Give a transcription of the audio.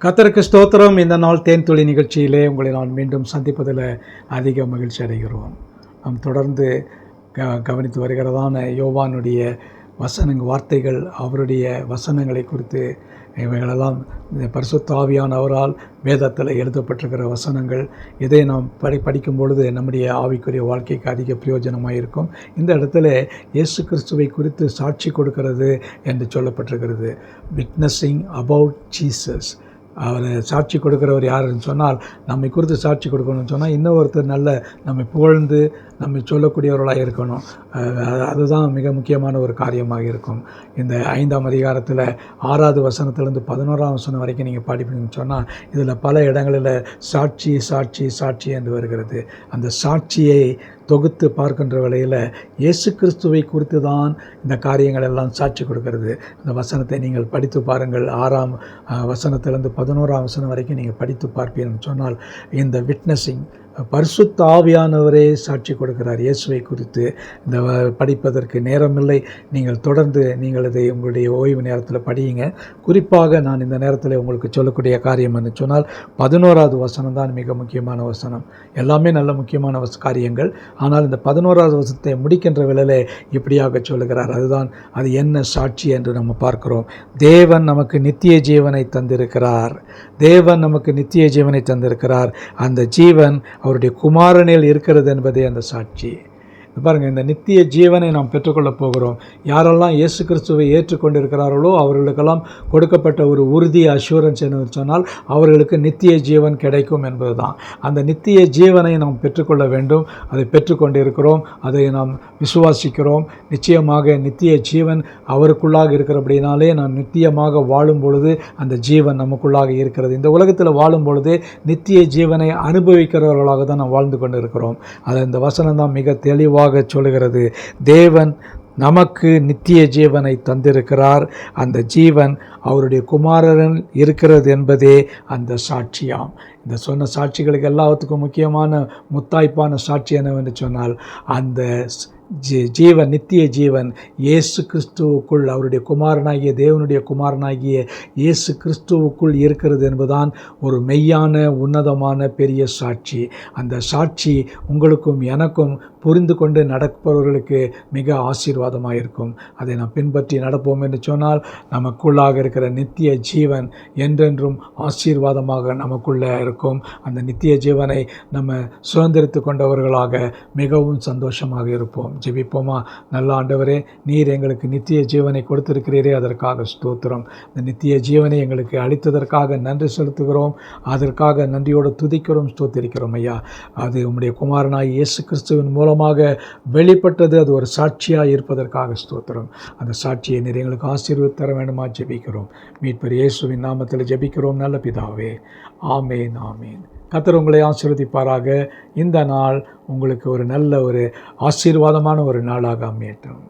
கர்த்தருக்கு ஸ்தோத்திரம். இந்த நாள் தேன் துளி நிகழ்ச்சியிலே உங்களை நான் மீண்டும் சந்திப்பதில் அதிக மகிழ்ச்சி அடைகிறோம். நாம் தொடர்ந்து கவனித்து வருகிறதான யோவானுடைய வார்த்தைகள், அவருடைய வசனங்களை குறித்து இவைகளெல்லாம் பரிசுத்த ஆவியானவரால் வேதத்தில் எழுதப்பட்டிருக்கிற வசனங்கள். இதை நாம் படிக்கும் பொழுது நம்முடைய ஆவிக்குரிய வாழ்க்கைக்கு அதிக பிரயோஜனமாக இருக்கும். இந்த இடத்துல இயேசு கிறிஸ்துவை குறித்து சாட்சி கொடுக்கிறது என்று சொல்லப்பட்டிருக்கிறது. Witnessing about Jesus. அவர் சாட்சி கொடுக்குறவர் யாருன்னு சொன்னால், நம்மை குறித்து சாட்சி கொடுக்கணும்னு சொன்னால் இன்னொருத்தர் நல்ல நம்மை புகழ்ந்து நம்மை சொல்லக்கூடியவர்களாக இருக்கணும். அதுதான் மிக முக்கியமான ஒரு காரியமாக இருக்கும். இந்த 5ஆம் அதிகாரத்தில் 6வது வசனத்திலேருந்து 11ஆம் வசனம் வரைக்கும் நீங்கள் படிப்பீங்கன்னு சொன்னால், இதில் பல இடங்களில் சாட்சி சாட்சி சாட்சி என்று வருகிறது. அந்த சாட்சியை தொகுத்து பார்க்கின்ற வேளையில் இயேசு கிறிஸ்துவை குறித்து தான் இந்த காரியங்கள் எல்லாம் சாட்சி கொடுக்கிறது. அந்த வசனத்தை நீங்கள் படித்து பாருங்கள். 6ஆம் வசனத்திலேருந்து 11ஆம் வசனம் வரைக்கும் நீங்கள் படித்து பார்ப்பீங்கன்னு சொன்னால், இந்த விட்னஸிங் பரிசுத்த ஆவியானவரே சாட்சி கொடுக்கிறார் இயேசுவை குறித்து. இந்த படிப்பதற்கு நேரமில்லை. நீங்கள் தொடர்ந்து நீங்கள் இதை உங்களுடைய ஓய்வு நேரத்தில் படியுங்க. குறிப்பாக நான் இந்த நேரத்தில் உங்களுக்கு சொல்லக்கூடிய காரியம் என்று சொன்னால், 11வது வசனம் தான் மிக முக்கியமான வசனம். எல்லாமே நல்ல முக்கியமான காரியங்கள். ஆனால் இந்த 11வது வசனத்தை முடிக்கின்ற வேளையிலே இப்படியாக சொல்லுகிறார். அது என்ன சாட்சி என்று நம்ம பார்க்கிறோம். தேவன் நமக்கு நித்திய ஜீவனை தந்திருக்கிறார். தேவன் நமக்கு நித்திய ஜீவனை தந்திருக்கிறார். அந்த ஜீவன் அவருடைய குமாரனில் இருக்கிறது என்பதே அந்த சாட்சி. பாருங்கள், இந்த நித்திய ஜீவனை நாம் பெற்றுக்கொள்ளப் போகிறோம். யாரெல்லாம் இயேசு கிறிஸ்துவை ஏற்றுக்கொண்டிருக்கிறார்களோ அவர்களுக்கெல்லாம் கொடுக்கப்பட்ட ஒரு உறுதி, அஷூரன்ஸ் என்று சொன்னால், அவர்களுக்கு நித்திய ஜீவன் கிடைக்கும் என்பது தான். அந்த நித்திய ஜீவனை நாம் பெற்றுக்கொள்ள வேண்டும். அதை பெற்றுக்கொண்டிருக்கிறோம். அதை நாம் விசுவாசிக்கிறோம். நிச்சயமாக நித்திய ஜீவன் அவருக்குள்ளாக இருக்கிறபடினாலே நாம் நித்தியமாக வாழும் பொழுது அந்த ஜீவன் நமக்குள்ளாக இருக்கிறது. இந்த உலகத்தில் வாழும் பொழுது நித்திய ஜீவனை அனுபவிக்கிறவர்களாக தான் நாம் வாழ்ந்து கொண்டு இருக்கிறோம். அதை இந்த வசனம் தான் மிக தெளிவாக சொல்லுகிறது. தேவன் நமக்கு நித்திய ஜீவனை தந்திருக்கிறார். அந்த ஜீவன் அவருடைய குமாரன் இருக்கிறது என்பதே அந்த சாட்சியாம். இந்த சொன்ன சாட்சிகளுக்கு எல்லாத்துக்கும் முக்கியமான முத்தாய்ப்பான சாட்சி என்னவென்று சொன்னால், அந்த ஜீவன், நித்திய ஜீவன் இயேசு கிறிஸ்துவுக்குள், அவருடைய குமாரனாகிய தேவனுடைய குமாரனாகிய இயேசு கிறிஸ்துவுக்குள் இருக்கிறது என்பதுதான் ஒரு மெய்யான உன்னதமான பெரிய சாட்சி. அந்த சாட்சி உங்களுக்கும் எனக்கும் புரிந்து கொண்டு நடப்பவர்களுக்கு மிக ஆசீர்வாதமாக இருக்கும். அதை நாம் பின்பற்றி நடப்போம் என்று சொன்னால், நமக்குள்ளாக இருக்கிற நித்திய ஜீவன் என்றென்றும் ஆசீர்வாதமாக நமக்குள்ளே இருக்கும். அந்த நித்திய ஜீவனை நம்ம சுதந்திரித்து கொண்டவர்களாக மிகவும் சந்தோஷமாக இருப்போம். ஜெபிப்போமா? நல்ல ஆண்டவரே, நீர் எங்களுக்கு நித்திய ஜீவனை கொடுத்திருக்கிறீரே, அதற்காக ஸ்தோத்திரம். இந்த நித்திய ஜீவனை எங்களுக்கு அளித்ததற்காக நன்றி செலுத்துகிறோம். அதற்காக நன்றியோடு துதிக்கிறோம், ஸ்தோத்திரிக்கிறோம் ஐயா. அது உம்முடைய குமாரனாய் இயேசு கிறிஸ்துவின் மூலமாக வெளிப்பட்டது. அது ஒரு சாட்சியாக இருப்பதற்காக ஸ்தோத்திரம். அந்த சாட்சியை நீர் எங்களுக்கு ஆசீர்வதித்து தர வேண்டுமா ஜெபிக்கிறோம். மீட்பர் இயேசுவின் நாமத்தில் ஜெபிக்கிறோம் நல்ல பிதாவே. ஆமேன், ஆமேன். கர்த்தர் உங்களை ஆசீர்வதிப்பாராக. இந்த நாள் உங்களுக்கு ஒரு நல்ல ஒரு ஆசீர்வாதமான ஒரு நாளாக அமையட்டும்.